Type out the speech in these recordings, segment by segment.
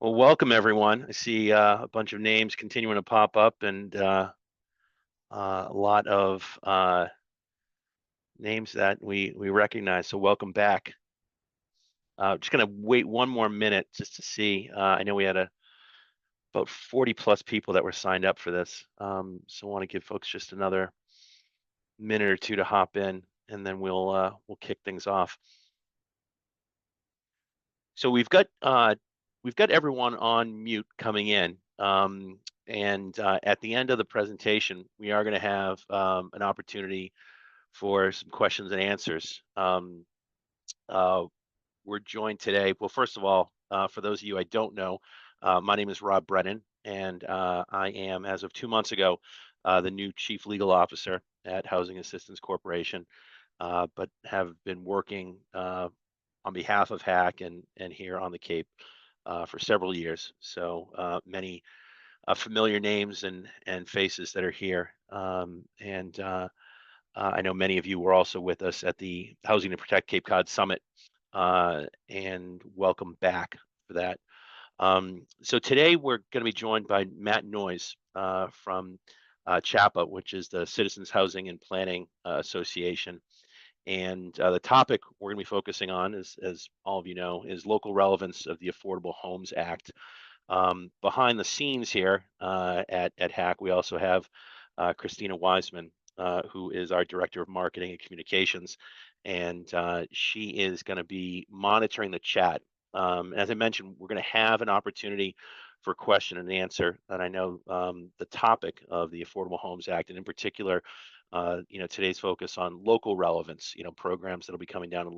Well, welcome everyone. I see a bunch of names continuing to pop up and a lot of names that we recognize. So welcome back. Just gonna wait one more minute just to see. I know we had about 40 plus people that were signed up for this. So I want to give folks just another minute or two to hop in, and then we'll kick things off. So we've got everyone on mute coming in. And at the end of the presentation, we are going to have an opportunity for some questions and answers. Uh, we're joined today. Well, first of all, for those of you I don't know, my name is Rob Brennan, and I am, as of 2 months ago, the new Chief Legal Officer at Housing Assistance Corporation, but have been working on behalf of HAC and here on the Cape for several years. So many familiar names and faces that are here. And I know many of you were also with us at the Housing to Protect Cape Cod Summit, and welcome back for that. So today we're going to be joined by Matt Noyes from CHAPA, which is the Citizens Housing and Planning Association. And the topic we're going to be focusing on, as all of you know, is local relevance of the Affordable Homes Act. Behind the scenes here at HAC, we also have Christina Wiseman, who is our Director of Marketing and Communications, and she is going to be monitoring the chat. As I mentioned, we're going to have an opportunity for question and answer, and I know the topic of the Affordable Homes Act, and in particular, today's focus on local relevance, programs that'll be coming down on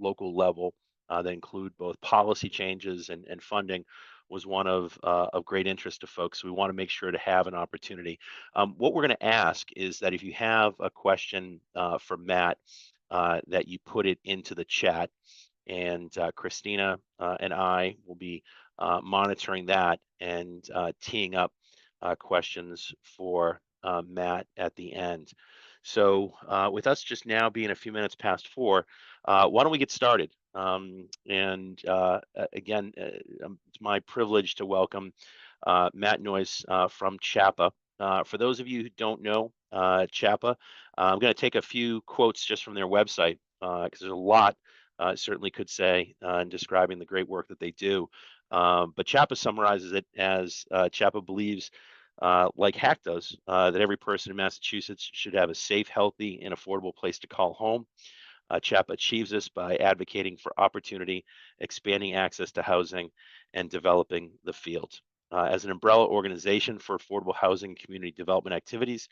local level that include both policy changes and funding, was one of great interest to folks. So we want to make sure to have an opportunity. What we're going to ask is that if you have a question for Matt, that you put it into the chat, and Christina and I will be monitoring that and teeing up questions for Matt at the end. So with us just now being a few minutes past 4, why don't we get started? Again, it's my privilege to welcome Matt Noyes from CHAPA. For those of you who don't know CHAPA, I'm going to take a few quotes just from their website because there's a lot I certainly could say in describing the great work that they do. But CHAPA summarizes it as CHAPA believes, like HAC does, that every person in Massachusetts should have a safe, healthy, and affordable place to call home. CHAPA achieves this by advocating for opportunity, expanding access to housing, and developing the field. As an umbrella organization for affordable housing and community development activities,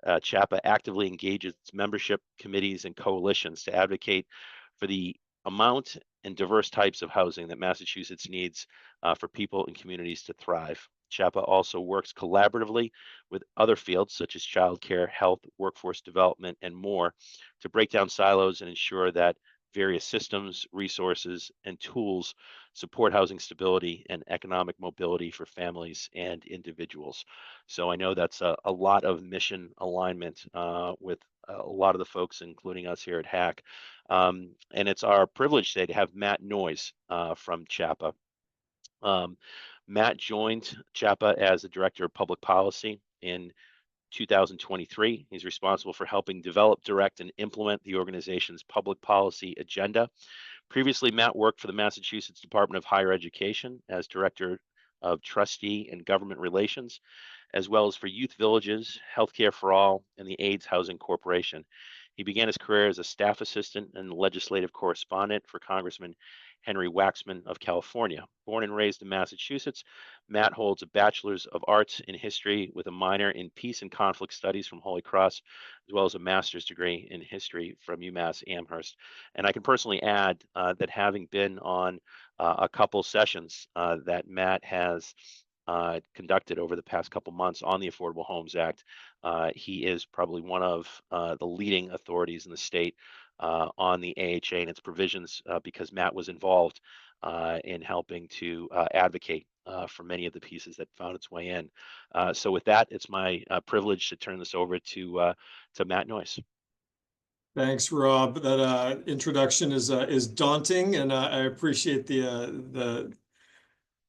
CHAPA actively engages its membership committees and coalitions to advocate for the amount and diverse types of housing that Massachusetts needs for people and communities to thrive. CHAPA also works collaboratively with other fields such as childcare, health, workforce development, and more to break down silos and ensure that various systems, resources, and tools support housing stability and economic mobility for families and individuals. So I know that's a lot of mission alignment with a lot of the folks, including us here at HAC. And it's our privilege today to have Matt Noyes from CHAPA. Matt joined CHAPA as the Director of Public Policy in 2023. He's responsible for helping develop, direct, and implement the organization's public policy agenda. Previously, Matt worked for the Massachusetts Department of Higher Education as Director of Trustee and Government Relations, as well as for Youth Villages, Healthcare for All, and the AIDS Housing Corporation. He began his career as a staff assistant and legislative correspondent for Congressman Henry Waxman of California. Born and raised in Massachusetts, Matt holds a Bachelor's of Arts in History with a minor in Peace and Conflict Studies from Holy Cross, as well as a master's degree in History from UMass Amherst. And I can personally add that having been on a couple sessions that Matt has conducted over the past couple months on the Affordable Homes Act, he is probably one of the leading authorities in the state on the AHA and its provisions because Matt was involved in helping to advocate for many of the pieces that found its way in. So with that, it's my privilege to turn this over to Matt Noyes. Thanks, Rob. That introduction is daunting, and I appreciate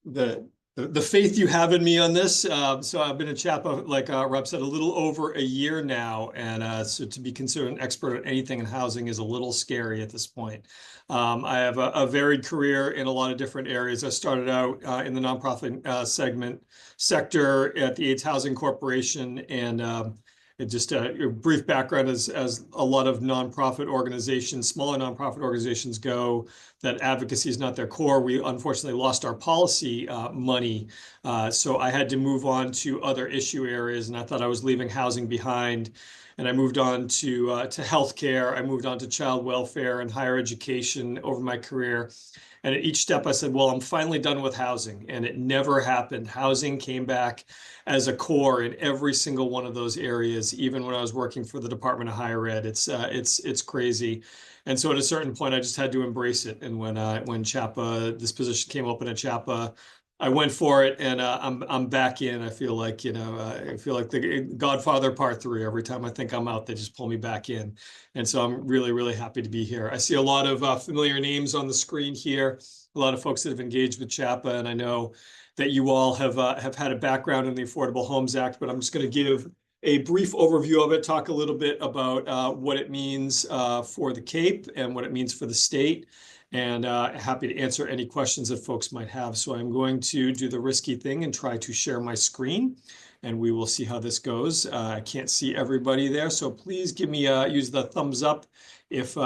the faith you have in me on this. So I've been a CHAPA, like Rob said, a little over a year now, and so to be considered an expert at anything in housing is a little scary at this point. I have a varied career in a lot of different areas. I started out in the nonprofit sector at the AIDS Housing Corporation, and it just a brief background as a lot of nonprofit organizations, smaller nonprofit organizations go, that advocacy is not their core. We unfortunately lost our policy money. So I had to move on to other issue areas, and I thought I was leaving housing behind. And I moved on to healthcare. I moved on to child welfare and higher education over my career. And at each step, I said, well, I'm finally done with housing. And it never happened. Housing came back as a core in every single one of those areas, even when I was working for the Department of Higher Ed. It's crazy. And so at a certain point, I just had to embrace it. And when CHAPA, this position came open at CHAPA, I went for it, and I'm back in. I feel like, I feel like the Godfather Part 3. Every time I think I'm out, they just pull me back in. And so I'm really, really happy to be here. I see a lot of familiar names on the screen here, a lot of folks that have engaged with CHAPA, and I know that you all have had a background in the Affordable Homes Act, but I'm just going to give a brief overview of it, talk a little bit about what it means for the Cape and what it means for the state, and happy to answer any questions that folks might have. So I'm going to do the risky thing and try to share my screen, and we will see how this goes. I can't see everybody there, so please give me use the thumbs up if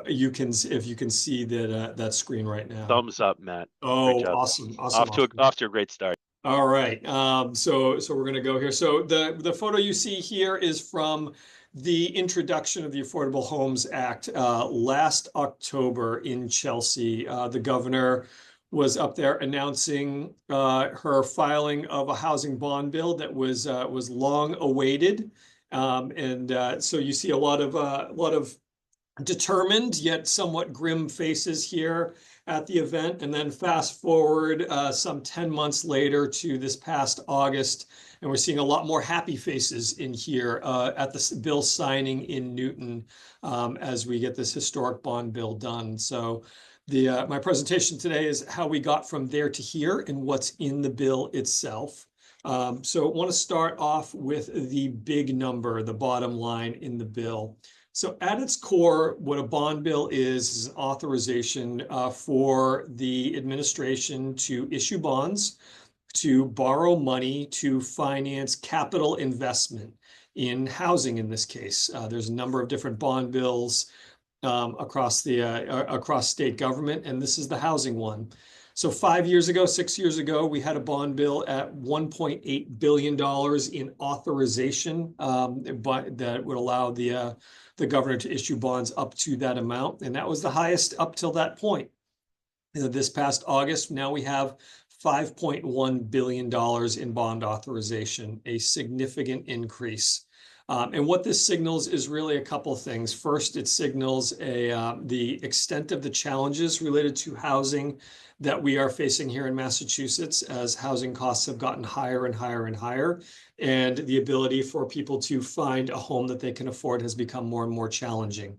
you can see that screen right now. Thumbs up, Matt. Great Oh, job. awesome, awesome, awesome. Off to a great start. All right. So we're going to go here. So the photo you see here is from the introduction of the Affordable Homes Act last October in Chelsea. The governor was up there announcing her filing of a housing bond bill that was long awaited. So you see a lot of determined yet somewhat grim faces here at the event. And then fast forward some 10 months later to this past August, and we're seeing a lot more happy faces in here at the bill signing in Newton as we get this historic bond bill done. So my presentation today is how we got from there to here and what's in the bill itself. So I want to start off with the big number, the bottom line in the bill. So at its core, what a bond bill is an authorization for the administration to issue bonds, to borrow money to finance capital investment in housing in this case. There's a number of different bond bills across state government, and this is the housing one. So 6 years ago, we had a bond bill at $1.8 billion in authorization, but that would allow the governor to issue bonds up to that amount. And that was the highest up till that point. This past August, now we have $5.1 billion in bond authorization, a significant increase. And what this signals is really a couple of things. First, it signals the extent of the challenges related to housing that we are facing here in Massachusetts as housing costs have gotten higher and higher and higher, and the ability for people to find a home that they can afford has become more and more challenging.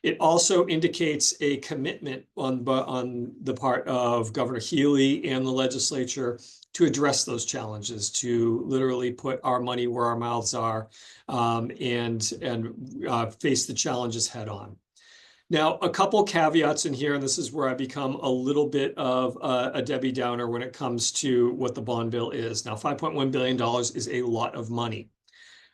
It also indicates a commitment on the part of Governor Healy and the legislature to address those challenges, to literally put our money where our mouths are, and face the challenges head on. Now, a couple caveats in here, and this is where I become a little bit of a Debbie Downer when it comes to what the bond bill is. Now, $5.1 billion is a lot of money.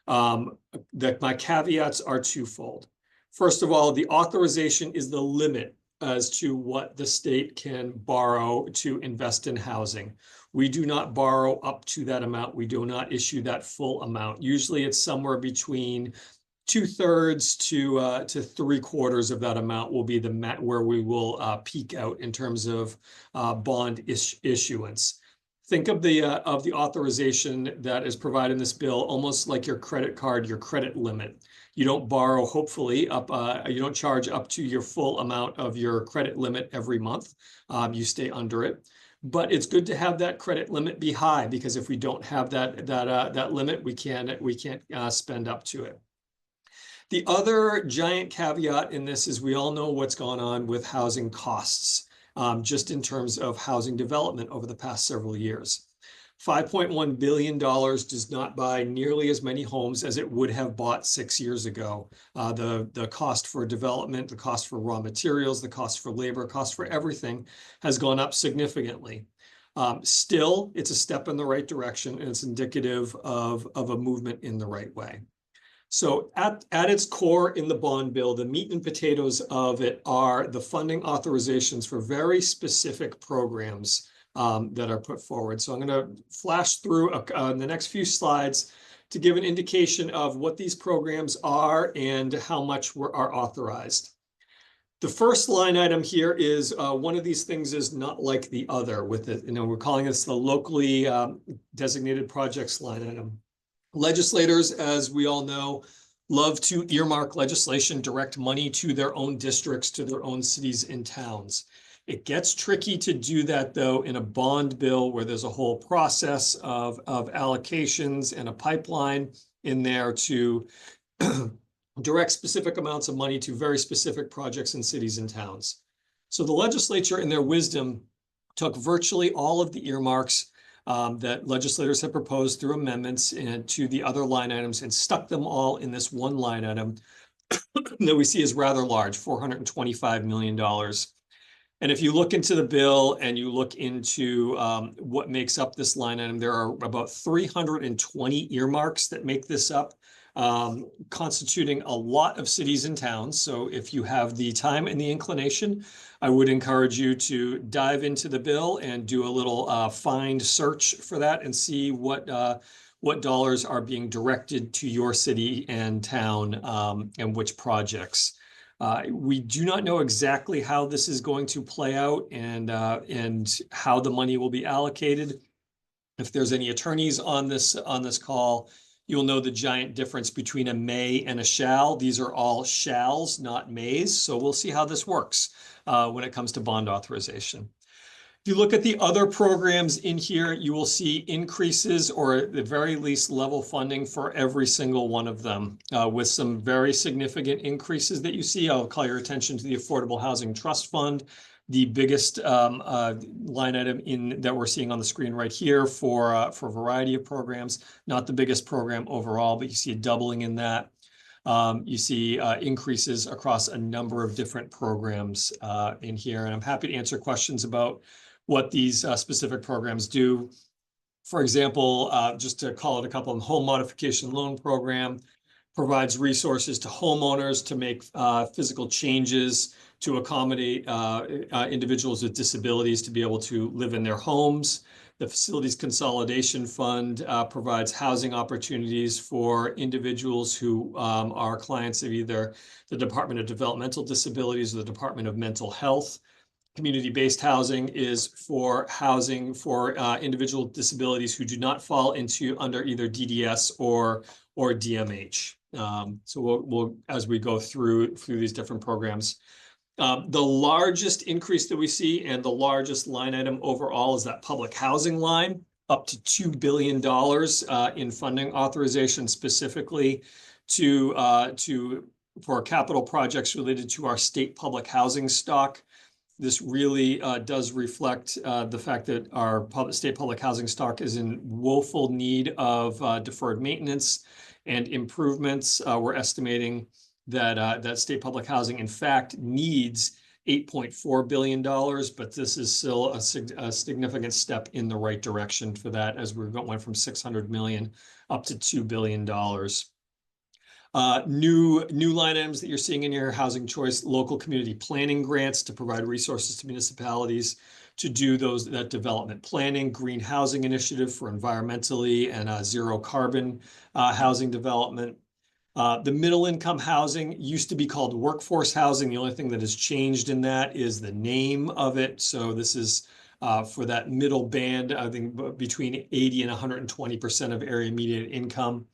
My caveats are twofold. First of all, the authorization is the limit as to what the state can borrow to invest in housing. We do not borrow up to that amount. We do not issue that full amount. Usually it's somewhere between 2/3 to 3/4 of that amount will be where we will peak out in terms of bond issuance. Think of the authorization that is provided in this bill almost like your credit card, your credit limit. You don't borrow, hopefully, you don't charge up to your full amount of your credit limit every month. You stay under it. But it's good to have that credit limit be high, because if we don't have that limit, we can't spend up to it. The other giant caveat in this is we all know what's gone on with housing costs. just in terms of housing development over the past several years. $5.1 billion does not buy nearly as many homes as it would have bought 6 years ago. The cost for development, the cost for raw materials, the cost for labor, cost for everything has gone up significantly. Still, it's a step in the right direction, and it's indicative of a movement in the right way. So at its core in the bond bill, the meat and potatoes of it are the funding authorizations for very specific programs that are put forward. So I'm going to flash through the next few slides to give an indication of what these programs are and how much are authorized. The first line item here is one of these things is not like the other with it. We're calling this the locally designated projects line item. Legislators, as we all know, love to earmark legislation, direct money to their own districts, to their own cities and towns. It gets tricky to do that, though, in a bond bill where there's a whole process of allocations and a pipeline in there to direct specific amounts of money to very specific projects in cities and towns. So the legislature, in their wisdom, took virtually all of the earmarks that legislators have proposed through amendments and to the other line items and stuck them all in this one line item that we see as rather large, $425 million. And if you look into the bill and you look into what makes up this line item, there are about 320 earmarks that make this up, constituting a lot of cities and towns. So if you have the time and the inclination, I would encourage you to dive into the bill and do a little find search for that and see what dollars are being directed to your city and town and which projects. We do not know exactly how this is going to play out and how the money will be allocated. If there's any attorneys on this call, you'll know the giant difference between a may and a shall. These are all shalls, not mays. So we'll see how this works when it comes to bond authorization. If you look at the other programs in here, you will see increases or at the very least level funding for every single one of them with some very significant increases that you see. I'll call your attention to the Affordable Housing Trust Fund, the biggest line item that we're seeing on the screen right here for a variety of programs, not the biggest program overall, but you see a doubling in that. You see increases across a number of different programs in here, and I'm happy to answer questions about what these specific programs do. For example, just to call it a couple, the Home Modification Loan Program provides resources to homeowners to make physical changes to accommodate individuals with disabilities to be able to live in their homes. The Facilities Consolidation Fund provides housing opportunities for individuals who are clients of either the Department of Developmental Disabilities or the Department of Mental Health. Community-based housing is for housing for individual disabilities who do not fall under either DDS or DMH. So we'll as we go through these different programs. The largest increase that we see and the largest line item overall is that public housing line, up to $2 billion in funding authorization specifically for capital projects related to our state public housing stock. This really does reflect the fact that our state public housing stock is in woeful need of deferred maintenance and improvements. We're estimating that state public housing, in fact, needs $8.4 billion, but this is still a significant step in the right direction for that as we went from $600 million up to $2 billion. New line items that you're seeing in your housing choice, local community planning grants to provide resources to municipalities to do that development planning, green housing initiative for environmentally and zero carbon housing development. The middle income housing used to be called workforce housing. The only thing that has changed in that is the name of it. So this is for that middle band, I think between 80 and 120% of area median income.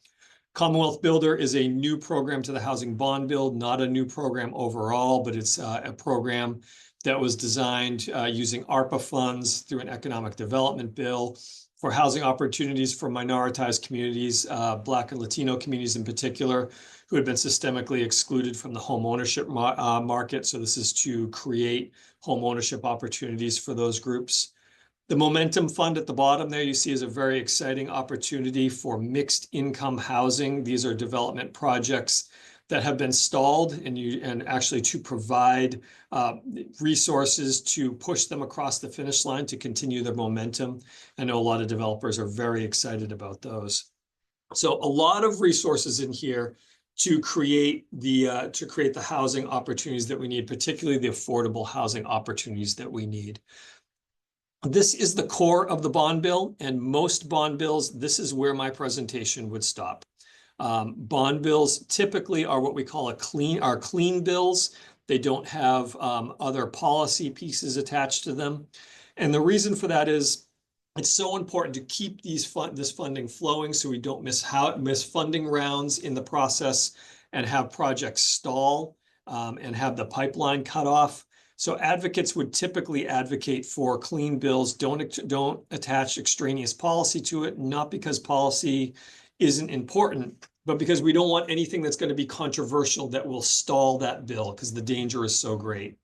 Commonwealth Builder is a new program to the Housing Bond Bill, not a new program overall, but it's a program that was designed using ARPA funds through an economic development bill for housing opportunities for minoritized communities, Black and Latino communities in particular, who had been systemically excluded from the home ownership market. So this is to create home ownership opportunities for those groups. The Momentum Fund at the bottom there you see is a very exciting opportunity for mixed income housing. These are development projects that have been stalled, and actually to provide resources to push them across the finish line to continue their momentum. I know a lot of developers are very excited about those. So a lot of resources in here to create the housing opportunities that we need, particularly the affordable housing opportunities that we need. This is the core of the bond bill, and most bond bills, this is where my presentation would stop. Bond bills typically are what we call clean bills. They don't have other policy pieces attached to them. And the reason for that is it's so important to keep this funding flowing so we don't miss funding rounds in the process and have projects stall and have the pipeline cut off. So advocates would typically advocate for clean bills, don't attach extraneous policy to it, not because policy isn't important, but because we don't want anything that's going to be controversial that will stall that bill because the danger is so great.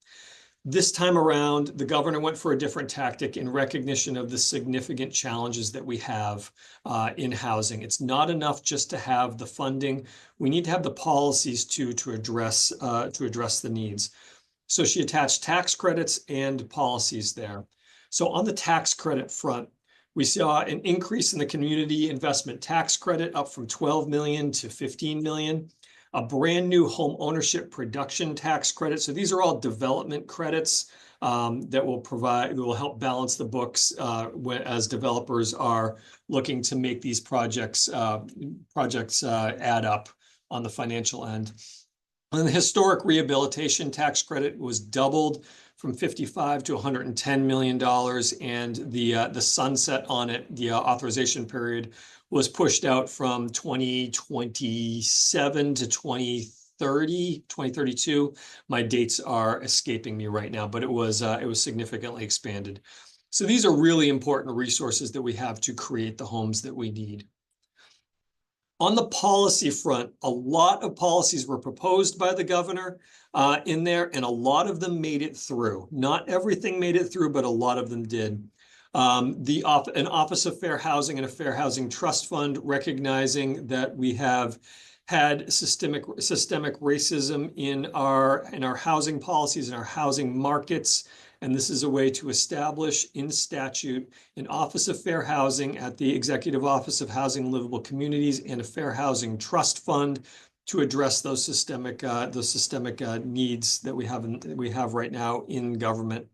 This time around, the governor went for a different tactic in recognition of the significant challenges that we have in housing. It's not enough just to have the funding. We need to have the policies to address the needs. So she attached tax credits and policies there. So on the tax credit front, we saw an increase in the community investment tax credit up from 12 million to 15 million, a brand new home ownership production tax credit. So these are all development credits that will help balance the books as developers are looking to make these projects add up on the financial end. And the historic rehabilitation tax credit was doubled from 55 to 110 million dollars, and the sunset on it, the authorization period, was pushed out from 2027 to 2032. My dates are escaping me right now, but it was significantly expanded. So these are really important resources that we have to create the homes that we need. On the policy front, a lot of policies were proposed by the governor in there, and a lot of them made it through. Not everything made it through, but a lot of them did. An Office of Fair Housing and a Fair Housing Trust Fund, recognizing that we have had systemic racism in our housing policies, in our housing markets. And this is a way to establish in statute an Office of Fair Housing at the Executive Office of Housing and Livable Communities and a Fair Housing Trust Fund to address those systemic needs that we have right now in government.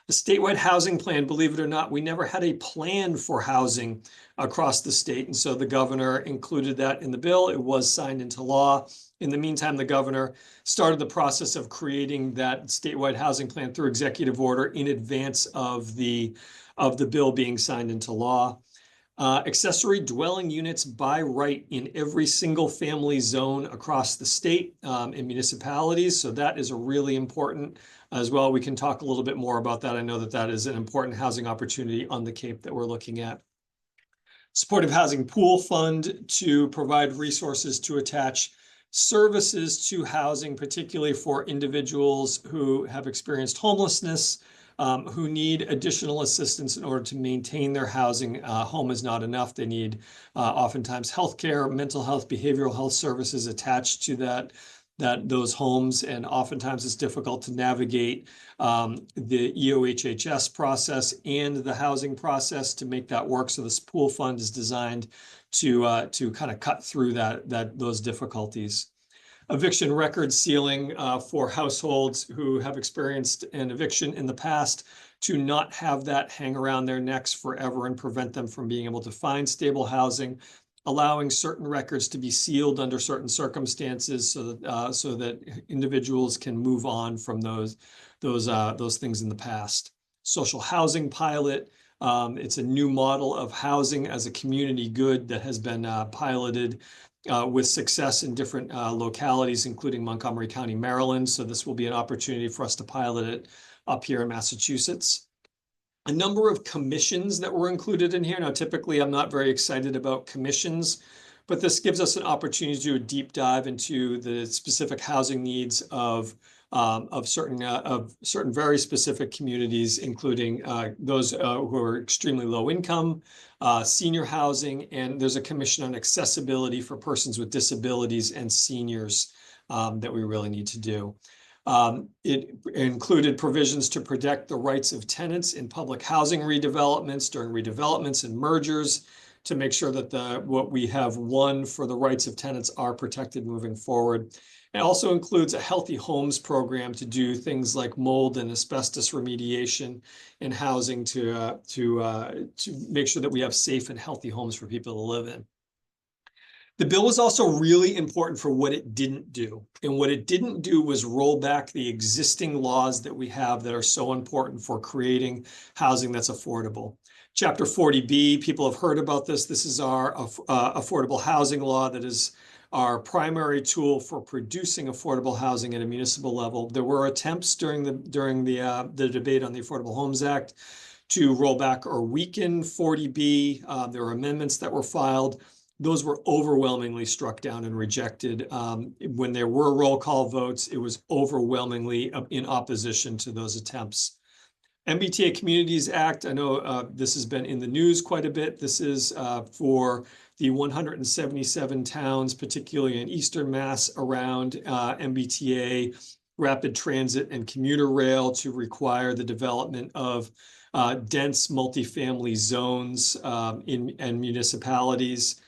The statewide housing plan, believe it or not, we never had a plan for housing across the state. And so the governor included that in the bill. It was signed into law. In the meantime, the governor started the process of creating that statewide housing plan through executive order in advance of the bill being signed into law. Accessory dwelling units by right in every single family zone across the state in municipalities. So that is a really important as well. We can talk a little bit more about that. I know that that is an important housing opportunity on the Cape that we're looking at. Supportive Housing Pool Fund to provide resources to attach services to housing, particularly for individuals who have experienced homelessness, who need additional assistance in order to maintain their housing. Home is not enough. They need oftentimes healthcare, mental health, behavioral health services attached to those homes, and oftentimes it's difficult to navigate the EOHHS process and the housing process to make that work. So this pool fund is designed to kind of cut through those difficulties. Eviction record sealing for households who have experienced an eviction in the past, to not have that hang around their necks forever and prevent them from being able to find stable housing, allowing certain records to be sealed under certain circumstances so that individuals can move on from those things in the past. Social housing pilot. It's a new model of housing as a community good that has been piloted with success in different localities, including Montgomery County, Maryland. So this will be an opportunity for us to pilot it up here in Massachusetts. A number of commissions that were included in here. Now, typically, I'm not very excited about commissions, but this gives us an opportunity to do a deep dive into the specific housing needs of certain very specific communities, including those who are extremely low income, senior housing, and there's a commission on accessibility for persons with disabilities and seniors that we really need to do. It included provisions to protect the rights of tenants in public housing redevelopments during redevelopments and mergers to make sure that what we have won for the rights of tenants are protected moving forward. It also includes a healthy homes program to do things like mold and asbestos remediation in housing to make sure that we have safe and healthy homes for people to live in. The bill was also really important for what it didn't do. And what it didn't do was roll back the existing laws that we have that are so important for creating housing that's affordable. Chapter 40B, people have heard about this. This is our affordable housing law that is our primary tool for producing affordable housing at a municipal level. There were attempts during the debate on the Affordable Homes Act to roll back or weaken 40B. There were amendments that were filed. Those were overwhelmingly struck down and rejected. When there were roll call votes, it was overwhelmingly in opposition to those attempts. MBTA Communities Act, I know this has been in the news quite a bit. This is for the 177 towns, particularly in Eastern Mass, around MBTA, rapid transit and commuter rail to require the development of dense multifamily zones in municipalities.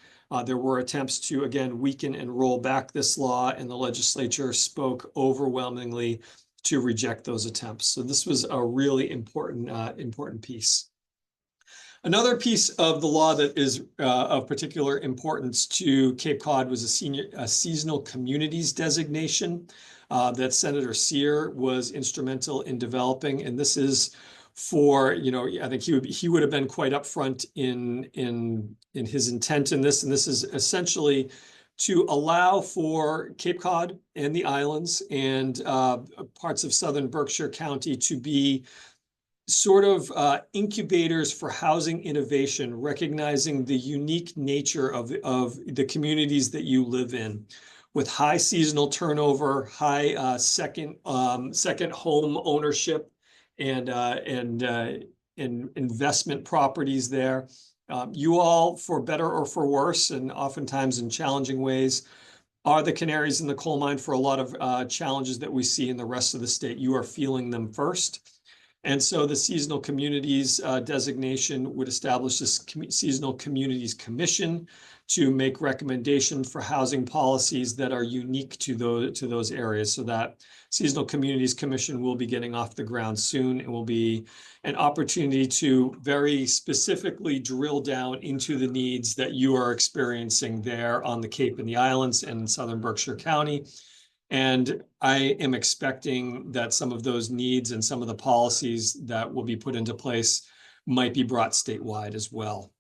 There were attempts to, again, weaken and roll back this law, and the legislature spoke overwhelmingly to reject those attempts. So this was a really important piece. Another piece of the law that is of particular importance to Cape Cod was a seasonal communities designation that Senator Sear was instrumental in developing. And this is for, I think he would have been quite upfront in his intent in this. And this is essentially to allow for Cape Cod and the islands and parts of southern Berkshire County to be sort of incubators for housing innovation, recognizing the unique nature of the communities that you live in, with high seasonal turnover, high second home ownership, and investment properties there. You all, for better or for worse, and oftentimes in challenging ways, are the canaries in the coal mine for a lot of challenges that we see in the rest of the state. You are feeling them first. And so the Seasonal Communities designation would establish this Seasonal Communities Commission to make recommendations for housing policies that are unique to those areas. So that Seasonal Communities Commission will be getting off the ground soon and will be an opportunity to very specifically drill down into the needs that you are experiencing there on the Cape and the Islands and in southern Berkshire County. And I am expecting that some of those needs and some of the policies that will be put into place might be brought statewide as well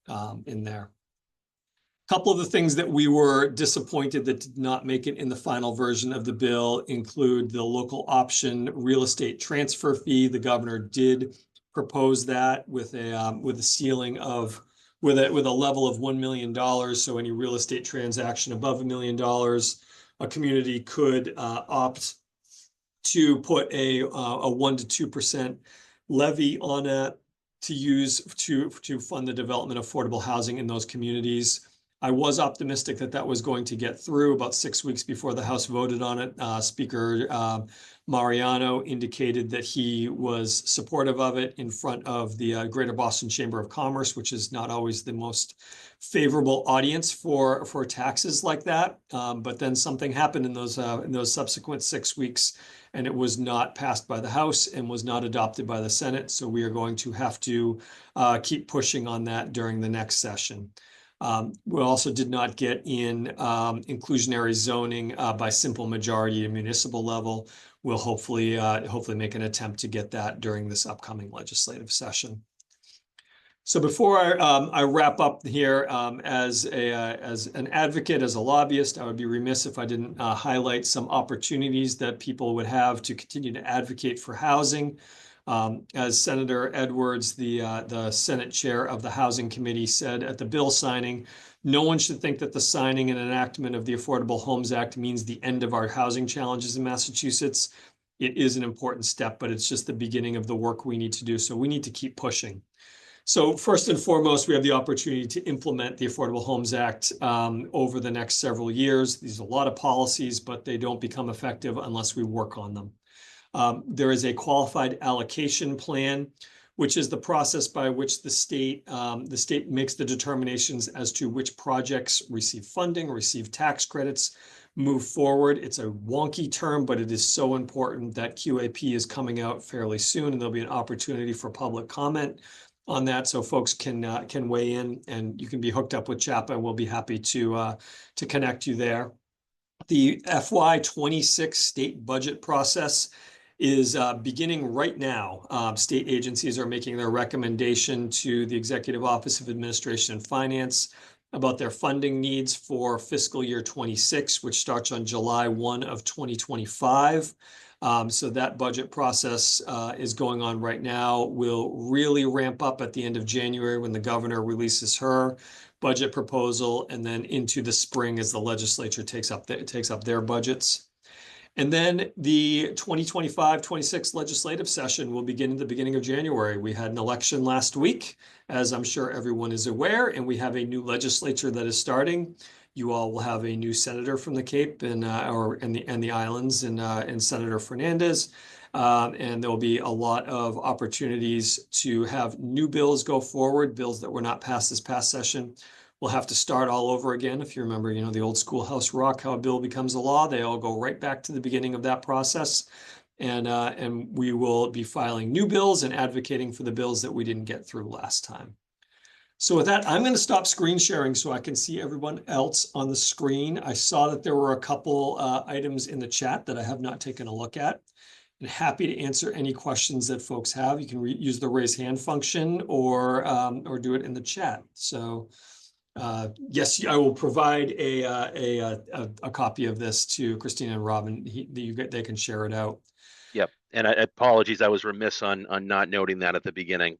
in there. A couple of the things that we were disappointed that did not make it in the final version of the bill include the local option real estate transfer fee. The governor did propose that with a ceiling of with a level of $1 million. So any real estate transaction above $1 million, a community could opt to put a 1 to 2% levy on it to use to fund the development of affordable housing in those communities. I was optimistic that that was going to get through. About 6 weeks before the House voted on it, Speaker Mariano indicated that he was supportive of it in front of the Greater Boston Chamber of Commerce, which is not always the most favorable audience for taxes like that. But then something happened in those subsequent 6 weeks, and it was not passed by the House and was not adopted by the Senate. So we are going to have to keep pushing on that during the next session. We also did not get in inclusionary zoning by simple majority at municipal level. We'll hopefully make an attempt to get that during this upcoming legislative session. So before I wrap up here, as an advocate, as a lobbyist, I would be remiss if I didn't highlight some opportunities that people would have to continue to advocate for housing. As Senator Edwards, the Senate chair of the Housing Committee, said at the bill signing, no one should think that the signing and enactment of the Affordable Homes Act means the end of our housing challenges in Massachusetts. It is an important step, but it's just the beginning of the work we need to do. So we need to keep pushing. So first and foremost, we have the opportunity to implement the Affordable Homes Act over the next several years. These are a lot of policies, but they don't become effective unless we work on them. There is a qualified allocation plan, which is the process by which the state makes the determinations as to which projects receive funding, receive tax credits, move forward. It's a wonky term, but it is so important that QAP is coming out fairly soon, and there'll be an opportunity for public comment on that, so folks can weigh in, and you can be hooked up with CHAPA. We'll be happy to connect you there. The FY26 state budget process is beginning right now. State agencies are making their recommendation to the Executive Office of Administration and Finance about their funding needs for fiscal year 26, which starts on July 1 of 2025. So that budget process is going on right now. Will really ramp up at the end of January when the governor releases her budget proposal, and then into the spring as the legislature takes up their budgets. And then the 2025-26 legislative session will begin at the beginning of January. We had an election last week, as I'm sure everyone is aware, and we have a new legislature that is starting. You all will have a new senator from the Cape and the islands, and Senator Fernandez. And there will be a lot of opportunities to have new bills go forward, bills that were not passed this past session. We'll have to start all over again. If you remember, the old schoolhouse rock, how a bill becomes a law, they all go right back to the beginning of that process. And we will be filing new bills and advocating for the bills that we didn't get through last time. So with that, I'm going to stop screen sharing so I can see everyone else on the screen. I saw that there were a couple items in the chat that I have not taken a look at. And happy to answer any questions that folks have. You can use the raise hand function or do it in the chat. So yes, I will provide a copy of this to Christina and Robin. They can share it out. Yep. And apologies, I was remiss on not noting that at the beginning.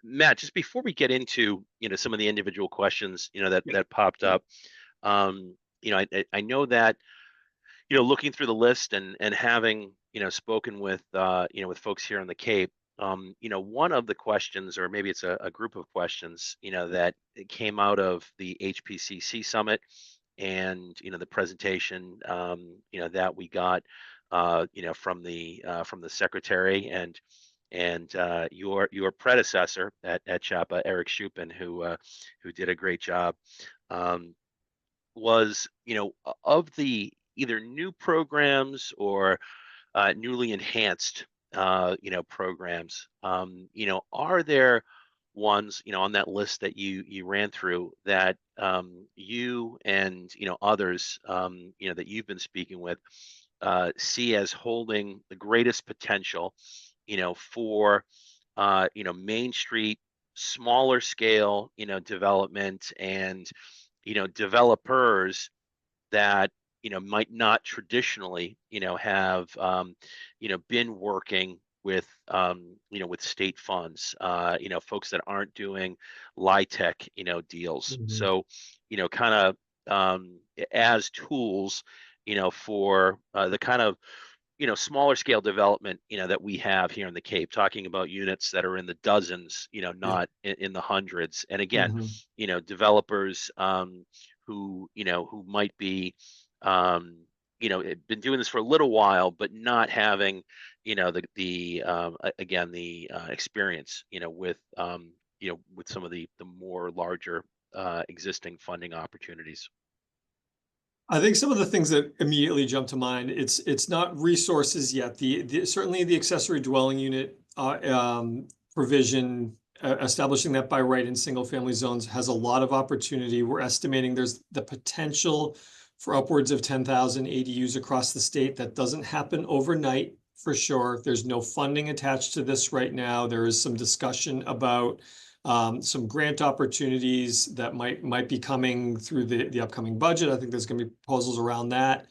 Matt, just before we get into some of the individual questions that popped up, I know that looking through the list and having spoken with with folks here on the Cape, one of the questions, or maybe it's a group of questions, that came out of the HPCC summit and the presentation that we got from the secretary and your predecessor at CHAPA, Eric Shupin, who did a great job, was of the either new programs or newly enhanced programs. Are there ones on that list that you ran through that you and others that you've been speaking with see as holding the greatest potential for Main Street, smaller scale development, and developers that might not traditionally have been working with with state funds, folks that aren't doing LIHTC deals. Mm-hmm. So kind of as tools for the kind of smaller scale development that we have here in the Cape, talking about units that are in the dozens, not in the hundreds. And again, developers who might be been doing this for a little while, but not having the experience with with some of the more larger existing funding opportunities. I think some of the things that immediately jump to mind, it's not resources yet. Certainly the accessory dwelling unit provision, establishing that by right in single family zones, has a lot of opportunity. We're estimating there's the potential for upwards of 10,000 ADUs across the state. That doesn't happen overnight, for sure. There's no funding attached to this right now. There is some discussion about some grant opportunities that might be coming through the upcoming budget. I think there's going to be proposals around that.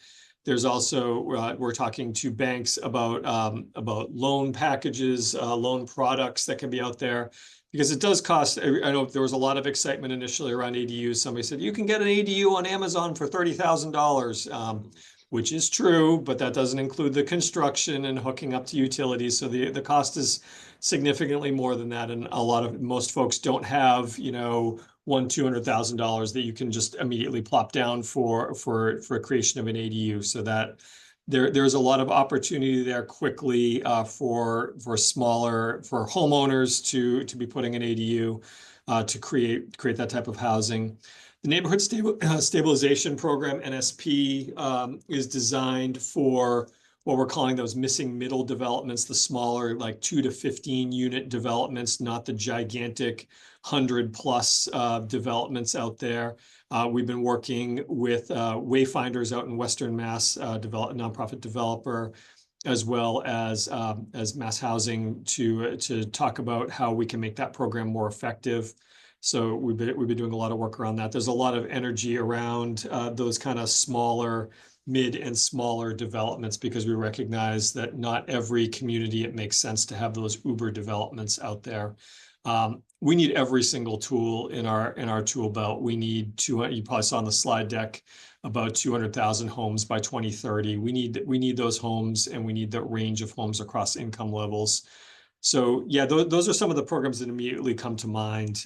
There's also we're talking to banks about loan packages, loan products that can be out there because it does cost. I know there was a lot of excitement initially around ADUs. Somebody said you can get an ADU on Amazon for $30,000, Mhm. which is true, but that doesn't include the construction and hooking up to utilities. So the cost is significantly more than that, and most folks don't have, $200,000 that you can just immediately plop down for creation of an ADU. So that there's a lot of opportunity there quickly for homeowners to be putting an ADU to create that type of housing. The Neighborhood Stabilization Program, NSP, is designed for what we're calling those missing middle developments, the smaller, like 2 to 15 unit developments, not the gigantic 100+ developments out there. We've been working with Wayfinders out in Western Mass, nonprofit developer, as well as Mass Housing to talk about how we can make that program more effective. So we've been doing a lot of work around that. There's a lot of energy around those kind of mid and smaller developments because we recognize that not every community it makes sense to have those uber developments out there. We need every single tool in our tool belt. We need you probably saw on the slide deck about 200,000 homes by 2030. We need those homes, and we need the range of homes across income levels. So yeah, those are some of the programs that immediately come to mind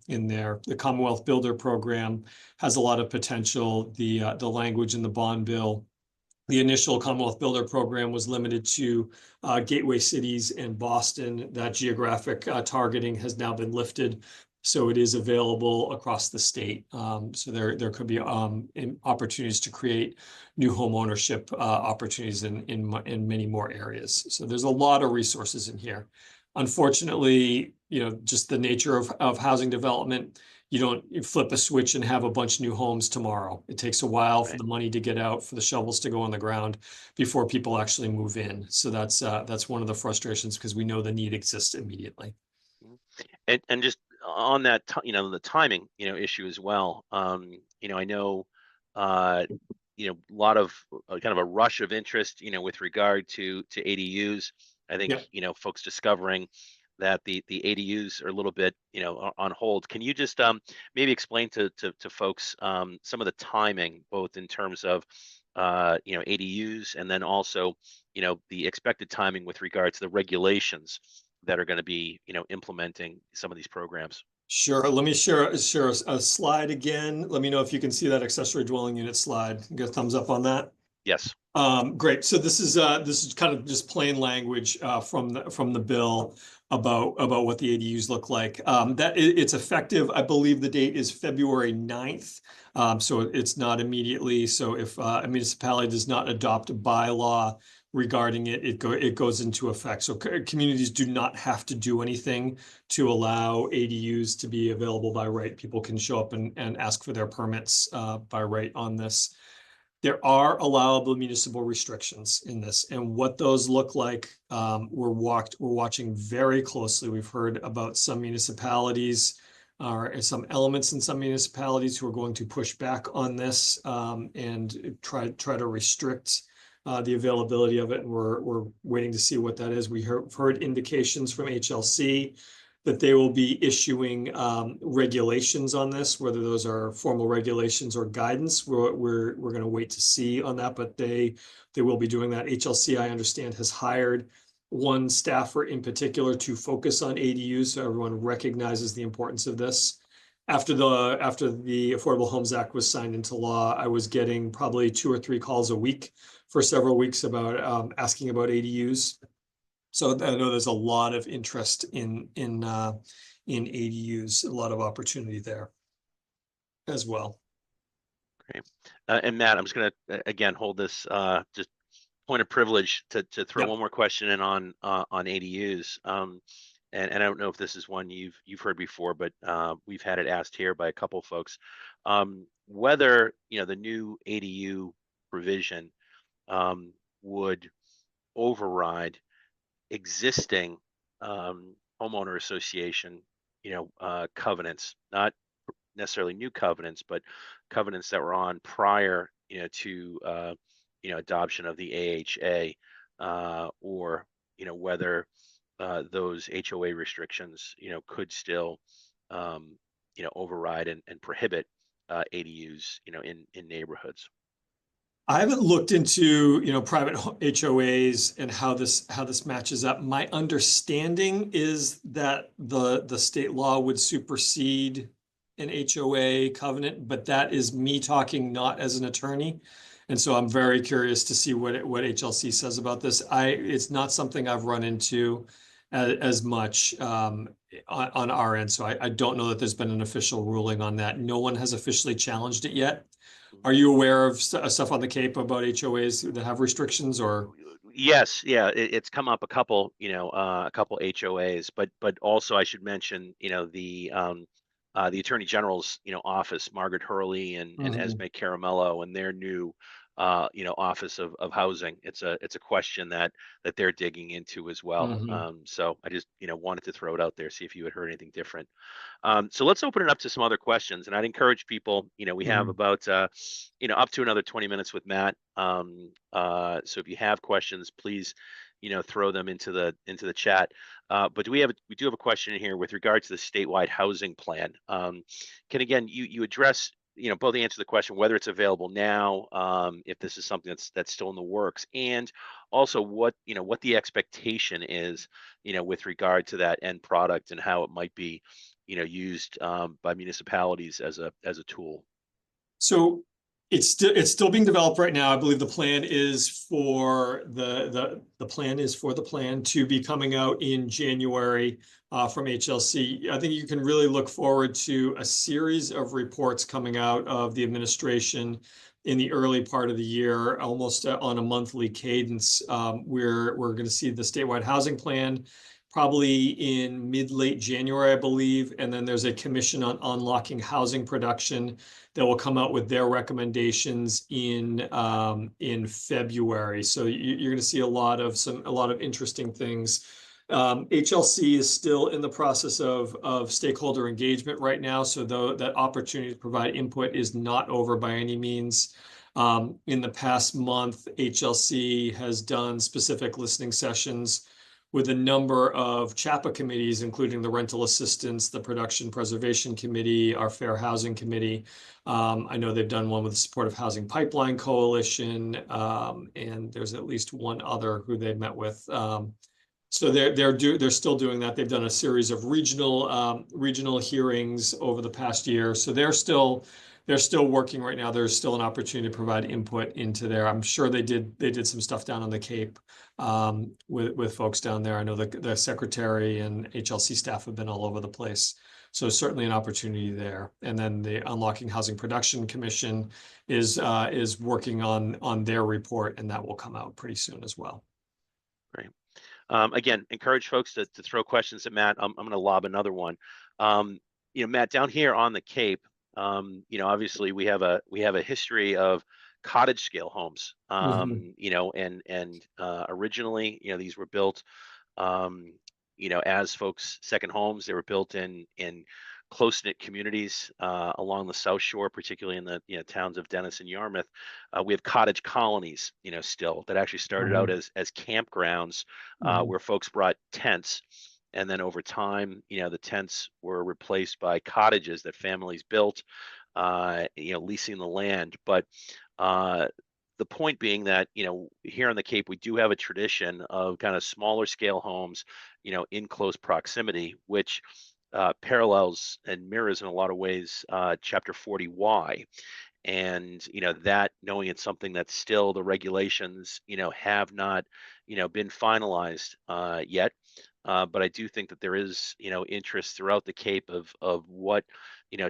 in there. The Commonwealth Builder Program has a lot of potential. The language in the bond bill, the initial Commonwealth Builder Program was limited to gateway cities and Boston. That geographic targeting has now been lifted, so it is available across the state. So there could be opportunities to create new home ownership opportunities in many more areas. So there's a lot of resources in here. Unfortunately, just the nature of housing development, you flip a switch and have a bunch of new homes tomorrow. It takes a while for Right. the money to get out, for the shovels to go on the ground before people actually move in. So that's one of the frustrations because we know the need exists immediately. Mhm. And just on that, the timing, issue as well. I know, uh, a lot of kind of a rush of interest, with regard to ADUs. I think, Yep. folks discovering that the ADUs are a little bit, on hold. Can you just maybe explain to folks some of the timing, both in terms of ADUs, and then also, the expected timing with regard to the regulations that are going to be, implementing some of these programs? Sure. Let me share a slide again. Let me know if you can see that accessory dwelling unit slide. Get a thumbs up on that. Yes. Great. So this is kind of just plain language from the bill about what the ADUs look like. It's effective. I believe the date is February 9th. So it's not immediately. So if a municipality does not adopt a bylaw regarding it, it goes into effect. So communities do not have to do anything to allow ADUs to be available by right. People can show up and ask for their permits by right on this. There are allowable municipal restrictions in this, and what those look like, we're watching very closely. We've heard about some municipalities or some elements in some municipalities who are going to push back on this and try to restrict the availability of it. And we're waiting to see what that is. We've heard indications from HLC that they will be issuing regulations on this, whether those are formal regulations or guidance. We're going to wait to see on that, but they will be doing that. HLC, I understand, has hired one staffer in particular to focus on ADUs, so everyone recognizes the importance of this. After the Affordable Homes Act was signed into law, I was getting probably 2 or 3 calls a week for several weeks about asking about ADUs. So I know there's a lot of interest in ADUs, a lot of opportunity there as well. Great. And Matt, I'm just going to again hold this just point of privilege to throw Yep. one more question in on ADUs. And I don't know if this is one you've heard before, but we've had it asked here by a couple of folks. Whether the new ADU provision would override existing homeowner association, covenants, not necessarily new covenants, but covenants that were on prior, to adoption of the AHA, or whether those HOA restrictions could still override and prohibit ADUs in neighborhoods. I haven't looked into, private HOAs and how this matches up. My understanding is that the state law would supersede an HOA covenant, but that is me talking not as an attorney. And so I'm very curious to see what HLC says about this. It's not something I've run into as much on our end. So I don't know that there's been an official ruling on that. No one has officially challenged it yet. Are you aware of stuff on the Cape about HOAs that have restrictions or? Yes, yeah, it's come up a couple HOAs, but also I should mention, the Attorney General's, office, Margaret Hurley and Mhm, Esme Caramello, and their new, Office of Housing. It's a question that they're digging into as well. mhm, So I just, wanted to throw it out there, see if you had heard anything different. So let's open it up to some other questions, and I'd encourage people. We have mhm. about up to another 20 minutes with Matt. So if you have questions, please throw them into the chat. But we do have a question in here with regard to the statewide housing plan. Can again you address both answer the question whether it's available now, if this is something that's still in the works, and also what the expectation is with regard to that end product and how it might be used by municipalities as a tool. So it's still being developed right now. I believe the plan is for the plan to be coming out in January from HLC. I think you can really look forward to a series of reports coming out of the administration in the early part of the year, almost on a monthly cadence. We're going to see the statewide housing plan probably in mid-late January, I believe, and then there's a commission on unlocking housing production that will come out with their recommendations in February. So you're going to see a lot of interesting things. HLC is still in the process of stakeholder engagement right now, so though that opportunity to provide input is not over by any means. In the past month, HLC has done specific listening sessions with a number of CHAPA committees, including the Rental Assistance, the Production Preservation Committee, our Fair Housing Committee. I know they've done one with the Supportive Housing Pipeline Coalition, and there's at least one other who they've met with. So they're still doing that. They've done a series of regional hearings over the past year. So they're still working right now. There's still an opportunity to provide input into there. I'm sure they did some stuff down on the Cape with folks down there. I know the secretary and HLC staff have been all over the place. So certainly an opportunity there. And then the Unlocking Housing Production Commission is working on their report, and that will come out pretty soon as well. Great. Again, encourage folks to throw questions at Matt. I'm going to lob another one. Matt, down here on the Cape, obviously we have a history of cottage scale homes. Mhm, And originally, these were built, as folks' second homes. They were built in close-knit communities along the South Shore, particularly in the towns of Dennis and Yarmouth. We have cottage colonies, still that actually started out mhm, as campgrounds, mhm, where folks brought tents. And then over time, the tents were replaced by cottages that families built, leasing the land. But uh, the point being that, here on the Cape, we do have a tradition of kind of smaller scale homes, in close proximity, which parallels and mirrors in a lot of ways Chapter 40Y. And that, knowing it's something that still the regulations have not been finalized yet, but I do think that there is interest throughout the Cape of what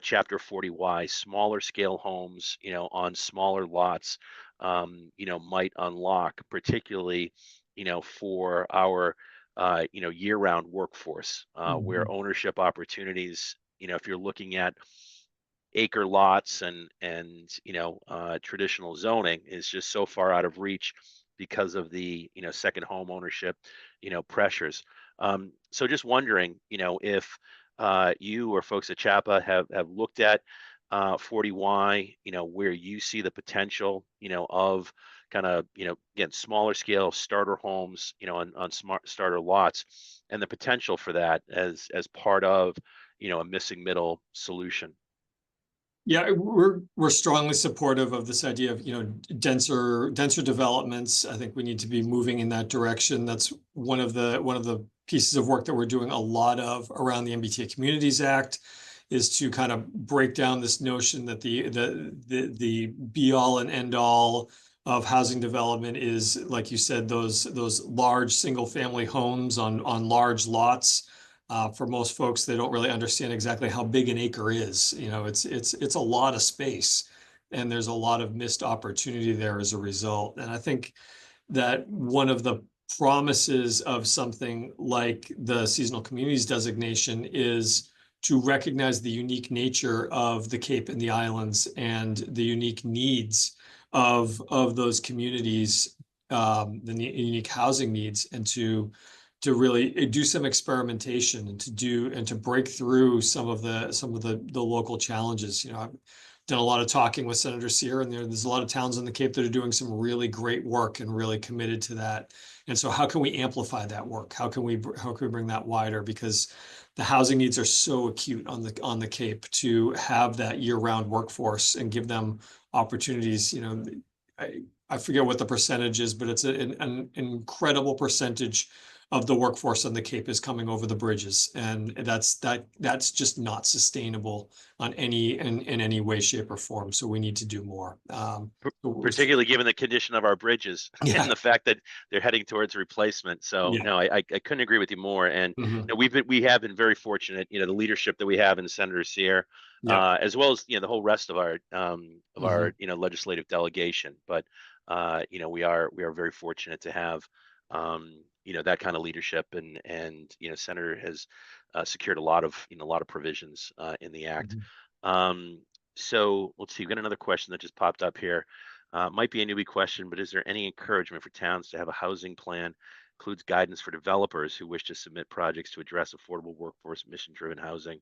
Chapter 40Y, smaller scale homes on smaller lots, might unlock, particularly for our year-round workforce, where mhm, ownership opportunities, if you're looking at acre lots and traditional zoning, is just so far out of reach because of the second home ownership pressures. So just wondering if you or folks at CHAPA have looked at 40Y, where you see the potential, of kind of, again, smaller scale starter homes, on smart starter lots, and the potential for that as part of, a missing middle solution. Yeah, we're strongly supportive of this idea of, denser developments. I think we need to be moving in that direction. That's one of the pieces of work that we're doing a lot of around the MBTA Communities Act, is to kind of break down this notion that the be all and end all of housing development is, like you said, those large single family homes on large lots. For most folks, they don't really understand exactly how big an acre is. It's a lot of space, and there's a lot of missed opportunity there as a result. And I think that one of the promises of something like the seasonal communities designation is to recognize the unique nature of the Cape and the islands and the unique needs of those communities, the unique housing needs, and to really do some experimentation and to break through some of the local challenges. I've done a lot of talking with Senator Sear, and there's a lot of towns on the Cape that are doing some really great work and really committed to that. And so how can we amplify that work? How can we bring that wider? Because the housing needs are so acute on the Cape, to have that year-round workforce and give them opportunities. I forget what the percentage is, but it's an incredible percentage of the workforce on the Cape is coming over the bridges, and that's just not sustainable in any way, shape, or form. So we need to do more. Particularly given the condition of our bridges and Yeah, the fact that they're heading towards replacement. So yeah, no, I couldn't agree with you more. And mhm, we have been very fortunate, the leadership that we have in Senator Sear, yeah, as well as the whole rest of our mhm, legislative delegation. But we are very fortunate to have that kind of leadership, and Senator has secured a lot of provisions in the act. mhm, Um, so let's see, we've got another question that just popped up here. Might be a newbie question, but is there any encouragement for towns to have a housing plan? Includes guidance for developers who wish to submit projects to address affordable workforce, mission-driven housing.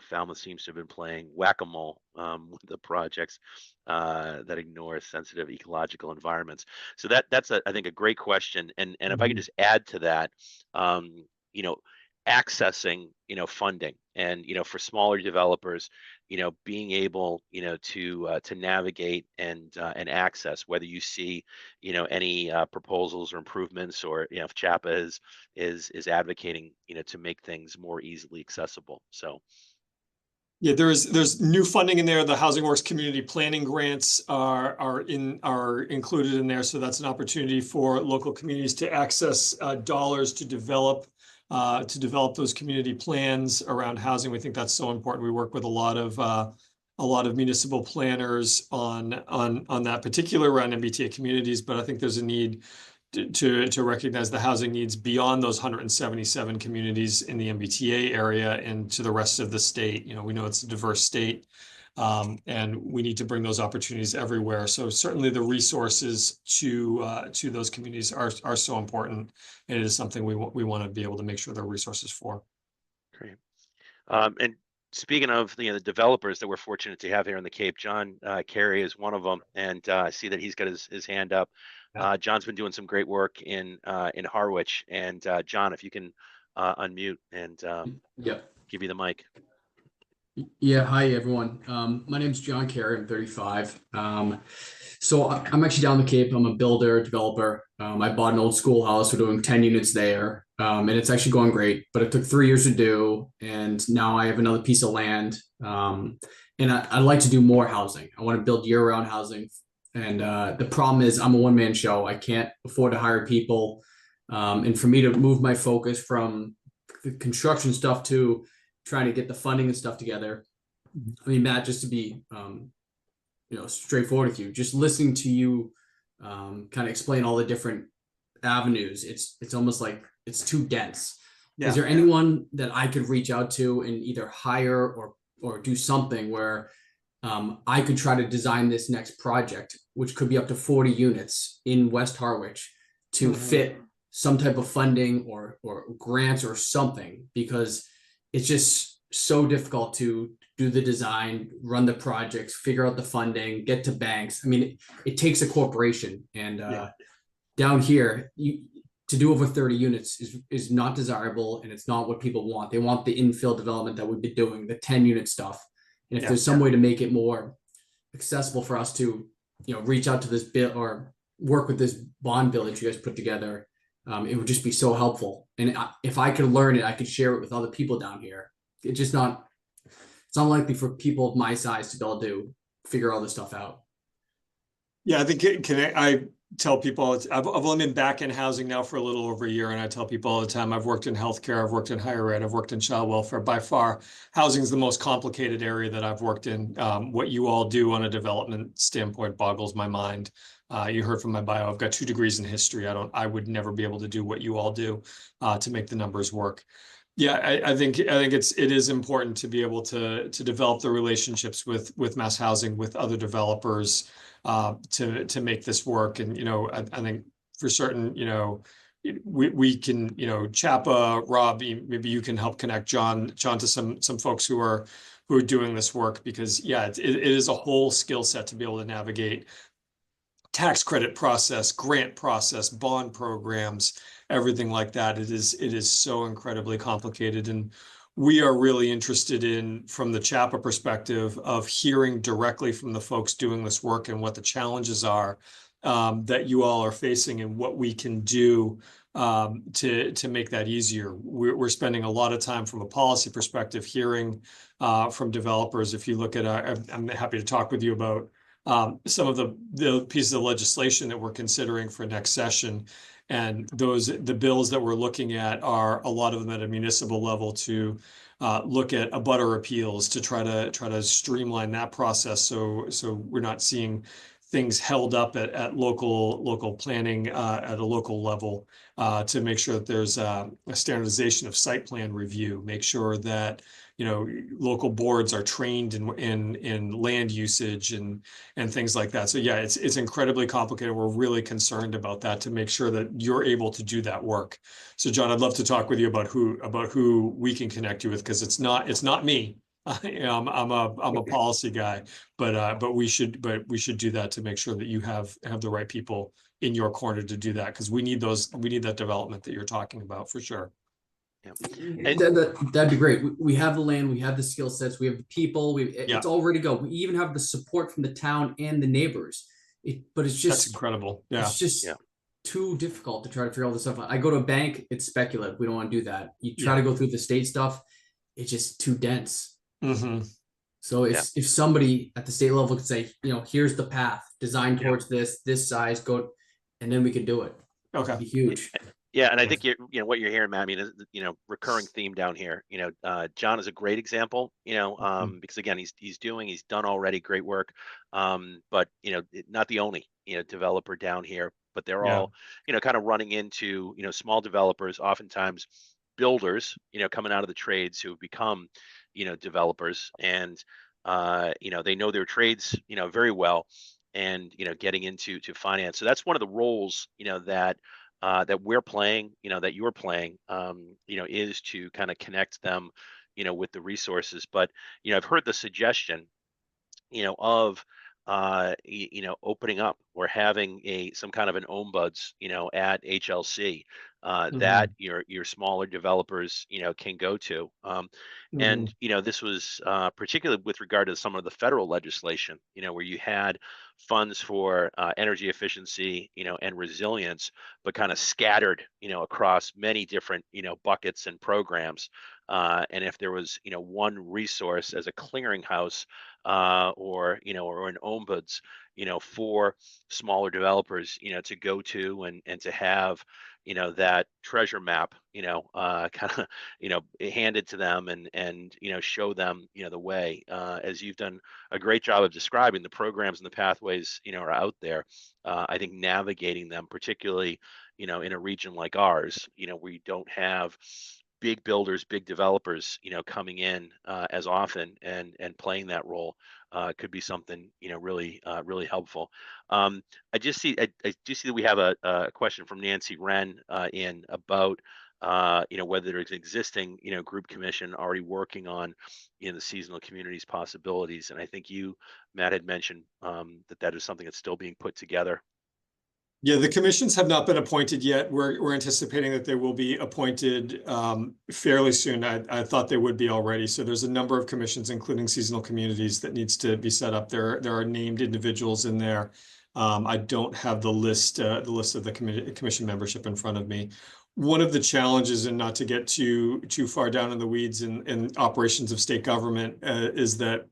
Falmouth seems to have been playing whack-a-mole with the projects that ignore sensitive ecological environments. So that's I think a great question. And if I could mhm. just add to that, um, you know, accessing funding, and for smaller developers, being able to navigate and access, whether you see any proposals or improvements, or if CHAPA is advocating to make things more easily accessible. So Yeah, there's new funding in there. The Housing Works community planning grants are included in there. So that's an opportunity for local communities to access dollars to develop those community plans around housing. We think that's so important. We work with a lot of municipal planners on that particular around MBTA communities, but I think there's a need to recognize the housing needs beyond those 177 communities in the MBTA area and to the rest of the state. We know it's a diverse state, and we need to bring those opportunities everywhere. So certainly the resources to those communities are so important, and it is something we want to be able to make sure there are resources for. great. And speaking of the developers that we're fortunate to have here in the Cape, John Carey is one of them, and I see that he's got his hand up. Yeah. John's been doing some great work in Harwich, and John, if you can unmute and Yeah. give you the mic. Yeah. Hi, everyone. My name's John Carey. I'm 35. I'm actually down the Cape. I'm a builder, developer. I bought an old schoolhouse. We're doing 10 units there. And it's actually going great, but it took 3 years to do. And now I have another piece of land. And I'd like to do more housing. I want to build year-round housing. And the problem is I'm a one-man show. I can't afford to hire people. And for me to move my focus from the construction stuff to trying to get the funding and stuff together. I mean, Matt, just to be straightforward with you, just listening to you kind of explain all the different avenues, it's almost like it's too dense. Is Yeah. there anyone that I could reach out to and either hire or do something where I could try to design this next project, which could be up to 40 units in West Harwich, to Mhm. fit some type of funding or grants or something, because it's just so difficult to do the design, run the projects, figure out the funding, get to banks. I mean, it takes a corporation, and down here, to do over 30 units is not desirable, and it's not what people want. They want the infill development that we've been doing, the 10-unit stuff. And if there's some way to make it more accessible for us to, reach out to this bill or work with this bond bill that you guys put together, it would just be so helpful. And if I could learn it, I could share it with other people down here. It's unlikely for people of my size to be able to figure all this stuff out. Yeah, I think I tell people I've only been back in housing now for a little over a year, and I tell people all the time I've worked in healthcare, I've worked in higher ed, I've worked in child welfare. By far, housing is the most complicated area that I've worked in. What you all do on a development standpoint boggles my mind. You heard from my bio, I've got 2 degrees in history. I would never be able to do what you all do to make the numbers work. Yeah, I think it is important to be able to develop the relationships with mass housing, with other developers, to make this work. And I think for certain, we can, Chapa, Rob, maybe you can help connect John to some folks who are doing this work, because it is a whole skill set to be able to navigate tax credit process, grant process, bond programs, everything like that. It is so incredibly complicated. And we are really interested in, from the CHAPA perspective, of hearing directly from the folks doing this work and what the challenges are that you all are facing, and what we can do to make that easier. We're spending a lot of time from a policy perspective hearing from developers. If you look at I'm happy to talk with you about some of the pieces of legislation that we're considering for next session. And the bills that we're looking at are a lot of them at a municipal level, to look at abutter appeals, to try to streamline that process, so we're not seeing things held up at local planning at a local level, to make sure that there's a standardization of site plan review, make sure that local boards are trained in land usage and things like that. So yeah, it's incredibly complicated. We're really concerned about that, to make sure that you're able to do that work. So John, I'd love to talk with you about who we can connect you with, because it's not me. I'm a policy guy, but we should do that to make sure that you have the right people in your corner to do that, because we need that development that you're talking about for sure. Yeah. That'd be great. We have the land, we have the skill sets, we have the people, it's all ready to go. We even have the support from the town and the neighbors. But it's just, that's incredible. Yeah, it's just too difficult to try to figure all this stuff out. I go to a bank, it's speculative. We don't want to do that. You try to go through the state stuff, it's just too dense. So if somebody at the state level could say, here's the path, design towards this size, go, and then we can do it. Okay. It'd be huge. Yeah, and I think what you're hearing, Matt, I mean, is, recurring theme down here. John is a great example. Because again, he's done already great work. But not the only developer down here, but they're all kind of running into small developers, oftentimes builders, coming out of the trades, who have become developers, and they know their trades very well, and getting into finance. So that's one of the roles that we're playing, that you're playing, is to kind of connect them, with the resources. But, I've heard the suggestion, of, opening up or having some kind of an ombuds, at HLC, that your smaller developers, can go to. And, this was particularly with regard to some of the federal legislation, where you had funds for energy efficiency, and resilience, but kind of scattered, across many different, buckets and programs. And if there was, one resource as a clearinghouse, or an ombuds, for smaller developers, to go to, and to have, that treasure map, kind of, handed to them, and show them, the way, as you've done a great job of describing. The programs and the pathways, are out there. I think navigating them, particularly, in a region like ours, we don't have big builders, big developers, coming in as often, and playing that role, could be something, really, really helpful. I do see that we have a question from Nancy Wren in about whether there's an existing, group commission already working on, the seasonal communities possibilities. And I think you, Matt, had mentioned that is something that's still being put together. Yeah, the commissions have not been appointed yet. We're anticipating that they will be appointed fairly soon. I thought they would be already. So there's a number of commissions, including seasonal communities, that needs to be set up. There are named individuals in there. I don't have the list of the commission membership in front of me. One of the challenges, and not to get too far down in the weeds in operations of state government, is that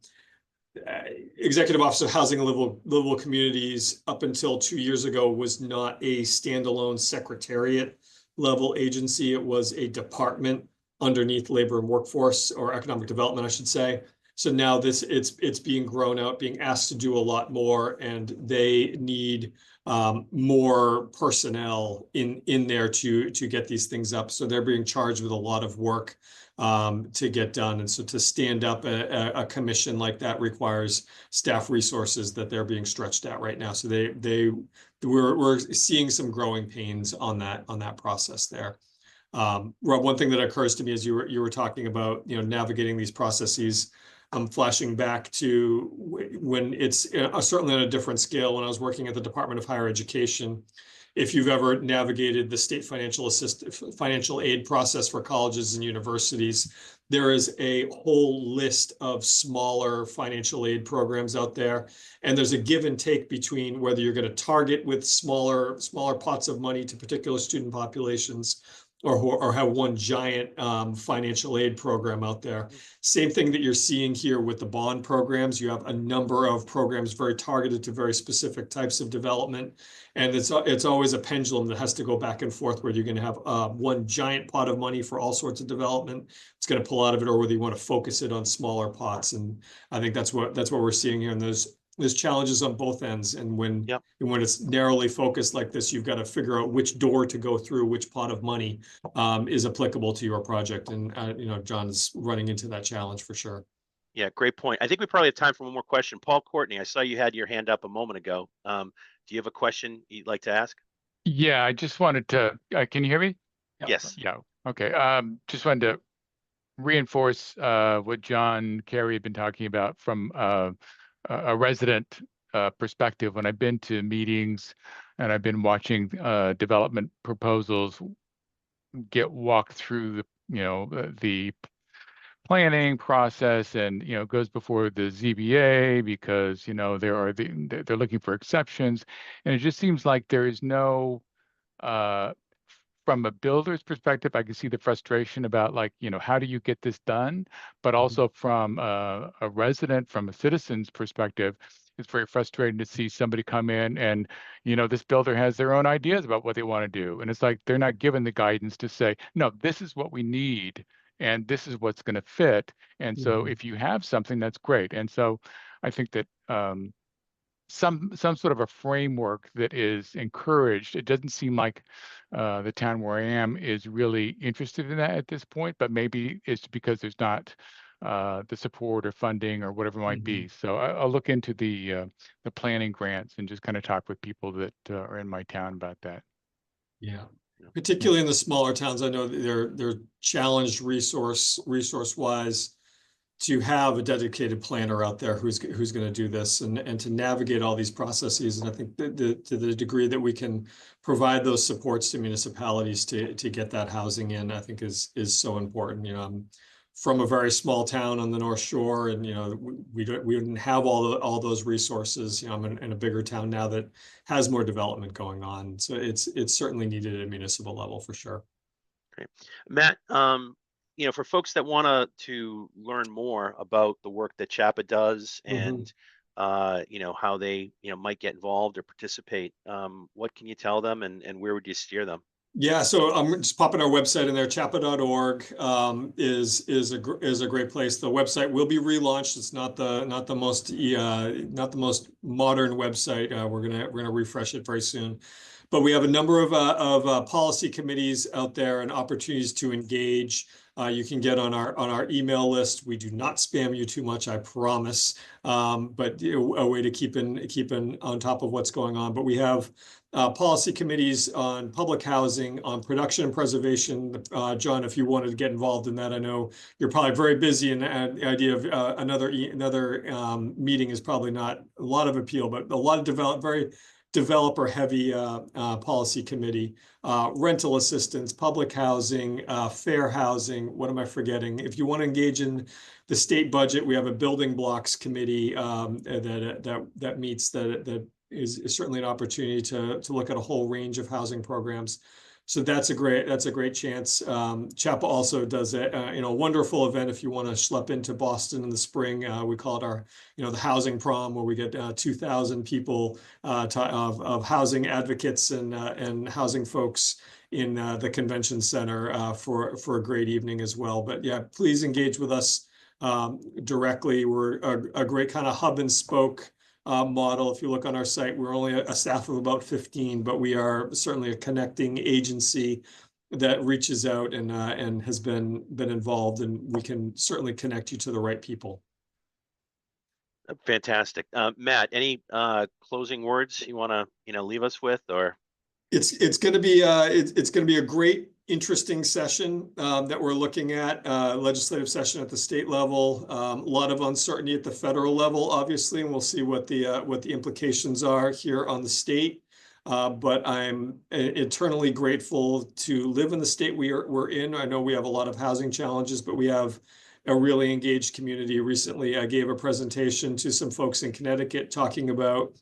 Executive Office of Housing and Livable Communities up until 2 years ago was not a standalone secretariat level agency. It was a department underneath Labor and Workforce, or Economic Development, I should say. So now it's being grown out, being asked to do a lot more, and they need more personnel in there to get these things up. So they're being charged with a lot of work to get done. And so to stand up a commission like that requires staff resources that they're being stretched at right now. So we're seeing some growing pains on that process there. Rob, one thing that occurs to me as you were talking about, navigating these processes, I'm flashing back to when it's certainly on a different scale. When I was working at the Department of Higher Education, if you've ever navigated the state financial aid process for colleges and universities, there is a whole list of smaller financial aid programs out there. And there's a give and take between whether you're going to target with smaller pots of money to particular student populations, or have one giant financial aid program out there. Same thing that you're seeing here with the bond programs. You have a number of programs very targeted to very specific types of development. And it's always a pendulum that has to go back and forth, where you're going to have one giant pot of money for all sorts of development. It's going to pull out of it, or whether you want to focus it on smaller pots. And I think that's what we're seeing here. And there's challenges on both ends. And when it's narrowly focused like this, you've got to figure out which door to go through, which pot of money is applicable to your project. And John is running into that challenge for sure. Yeah, great point. I think we probably have time for one more question. Paul Courtney, I saw you had your hand up a moment ago. Do you have a question you'd like to ask? Yeah, I just wanted to, can you hear me? Yes. Yeah. Okay. Just wanted to reinforce what John Kerry had been talking about from a resident perspective. When I've been to meetings and I've been watching development proposals get walked through the planning process, and it goes before the ZBA because they're looking for exceptions, and it just seems like there is no from a builder's perspective, I can see the frustration about how do you get this done? But also from a resident, from a citizen's perspective, it's very frustrating to see somebody come in and, this builder has their own ideas about what they want to do. And it's like they're not given the guidance to say, no, this is what we need and this is what's going to fit. And so if you have something, that's great. And so I think that some sort of a framework that is encouraged. It doesn't seem like the town where I am is really interested in that at this point, but maybe it's because there's not the support or funding or whatever it might be. So I'll look into the planning grants and just kind of talk with people that are in my town about that. Yeah, particularly in the smaller towns, I know that they're challenged resource wise to have a dedicated planner out there who's going to do this and to navigate all these processes. And I think to the degree that we can provide those supports to municipalities to get that housing in, I think is so important. I'm from a very small town on the North Shore, and we didn't have all those resources. I'm in a bigger town now that has more development going on. So it's certainly needed at a municipal level for sure. Great, Matt. For folks that want to learn more about the work that CHAPA does and how they might get involved or participate, what can you tell them, and where would you steer them? Yeah, so I'm just popping our website in there. Chapa.org is a great place. The website will be relaunched. It's not the most modern website. We're gonna refresh it very soon. But we have a number of policy committees out there and opportunities to engage. You can get on our email list. We do not spam you too much, I promise. But a way to keep on top of what's going on. But we have policy committees on public housing, on production and preservation. John, if you wanted to get involved in that, I know you're probably very busy, and the idea of another meeting is probably not a lot of appeal, but a lot of very developer heavy policy committee, rental assistance, public housing, fair housing. What am I forgetting? If you want to engage in the state budget, we have a building blocks committee that meets that is certainly an opportunity to look at a whole range of housing programs. So that's a great chance. Chapel also does a wonderful event if you want to schlep into Boston in the spring. We call it our the housing prom, where we get 2,000 people of housing advocates and housing folks in the convention center for a great evening as well. But yeah, please engage with us directly. We're a great kind of hub and spoke model. If you look on our site, we're only a staff of about 15, but we are certainly a connecting agency that reaches out and has been involved, and we can certainly connect you to the right people. Fantastic. Matt, any closing words you want to leave us with, or? It's going to be a great, interesting session that we're looking at, legislative session at the state level. A lot of uncertainty at the federal level, obviously, and we'll see what the implications are here on the state. But I'm eternally grateful to live in the state we're in. I know we have a lot of housing challenges, but we have a really engaged community. Recently, I gave a presentation to some folks in Connecticut talking about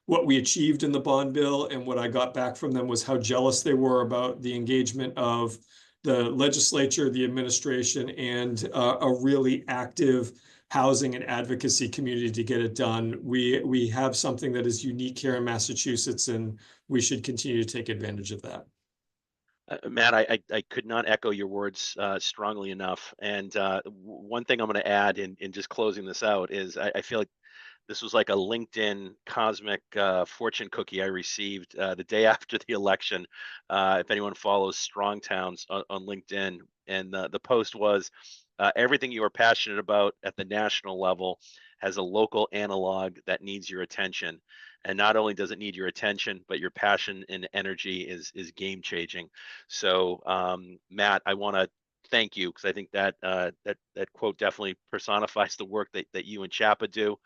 what we achieved in the bond bill, and what I got back from them was how jealous they were about the engagement of the legislature, the administration, and a really active housing and advocacy community to get it done. We have something that is unique here in Massachusetts, and we should continue to take advantage of that. Matt, I could not echo your words strongly enough. And one thing I'm going to add in just closing this out is I feel like this was like a LinkedIn cosmic fortune cookie I received the day after the election. If anyone follows Strong Towns on LinkedIn, and the post was, everything you are passionate about at the national level has a local analog that needs your attention. And not only does it need your attention, but your passion and energy is game changing. So, Matt, I want to thank you, because I think that that quote definitely personifies the work that you and Chapa do.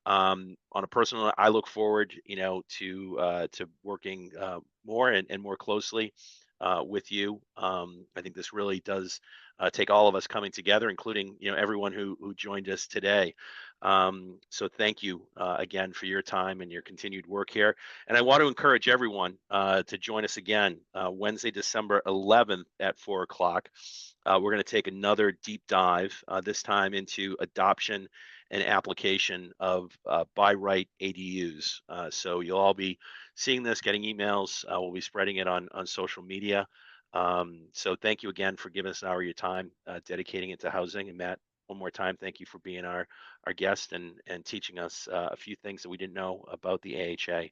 On a personal note, I look forward, to working more and more closely with you. I think this really does take all of us coming together, including everyone who joined us today. So thank you again for your time and your continued work here. And I want to encourage everyone to join us again Wednesday, December 11th at 4 o'clock. We're going to take another deep dive, this time into adoption and application of by right ADUs. So you'll all be seeing this, getting emails. We'll be spreading it on social media. So thank you again for giving us an hour of your time, dedicating it to housing. And Matt, one more time, thank you for being our guest and teaching us a few things that we didn't know about the AHA.